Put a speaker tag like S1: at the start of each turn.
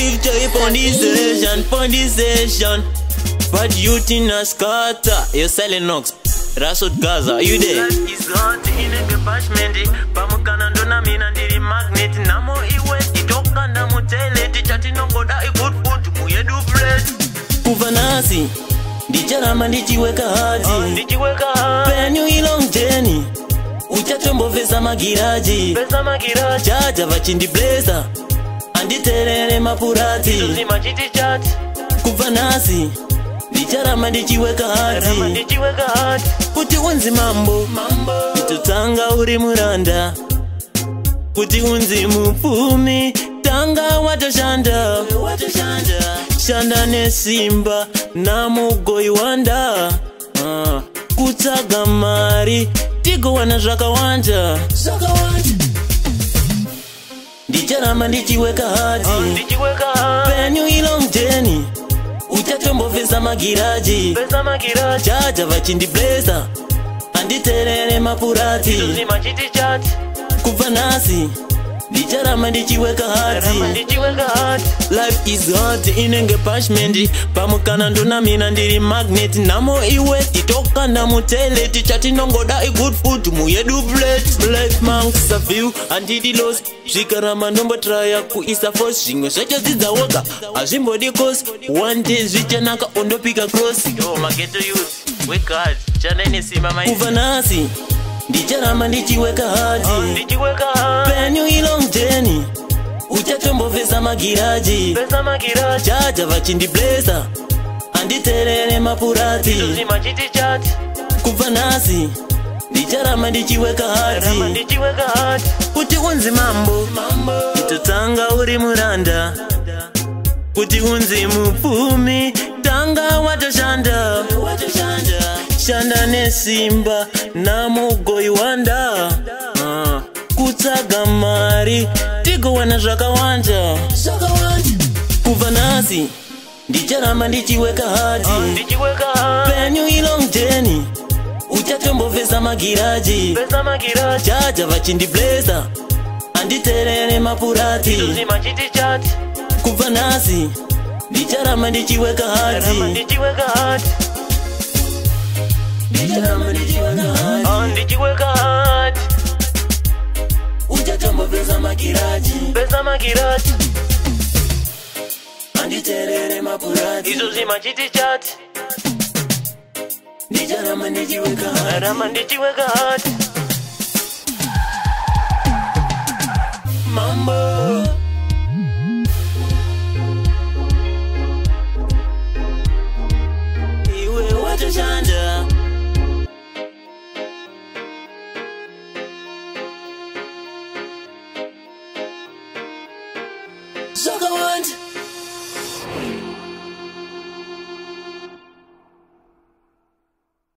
S1: give joy pon this session. But youth in a scatter, you're selling Knox. Rasod Gaza, you there?
S2: Life is hard, inenge bashment. Pamukana ndona mina ndiri magnet. Namo iwe itoka na mutele. Tichati nongoda good food muye do bread.
S1: Kuva nasi, ndicharama ndichiweka hadi. Penyu ilong journey, uchatombo vesa magiraji. Jaja vachindi blazer, anditerere mapurati. Kuva nasi, ndicharama ndichiweka hadi. Kuti unzi mambo, tutanga uri muranda. Kuti unzi mupfumi, tanga watoshanda. Shanda nesimba, namugoi wanda. Kutsaga mari, tigowana zvakawanda. Ndicharama ndichiweka hadi. Penyu ilong journey, uchatombovesa magiraji. Jaja vachindi blazer, anditerere mapurati. Kuva nasi, ndicharama ndichiweka hadi. Life is hard, inenge bashment. Pamukana ndona mina ndiri magnet. Namo iwe itoka na mutele. Tichati nongoda good food muye do bread. Black monks a view andidi loss. Zvikarama ndombo traya kuisa force. Zvimwe zvacho dzidzawoga hazvimbodi cause. One day zvichanaka ondopika cross.
S2: Yo mageto youth, wake hard. Chana inesima maisi.
S1: Kuva nasi, ndicharama ndichiweka hadi. Penyu ilong journey, uchatombovesa magiraji. Jaja vachindi blazer, anditerere mapurati. Kuva nasi, ndicharama ndichiweka hadi. Kuti unzi mambo, tutanga uri muranda. Kuti unzi mupfumi, tanga watoshanda. Shanda nesimba, namugoi wanda. Kutsaga mari, tigowana zvakawanda. Kuva nasi, ndicharama ndichiweka hadi. Penyu ilong journey, uchatombovesa magiraji. Jaja vachindi blazer, anditerere mapurati. Kuva nasi, ndicharama ndichiweka hadi.
S2: Ndichiweka hard.
S1: Uchatombovesa magiraji. Anditerere mapurati.
S2: Izo zimachiti chat.
S1: Ndicharama ndichiweka hadi. Mambo. Iwe watoshanda. Sucker want.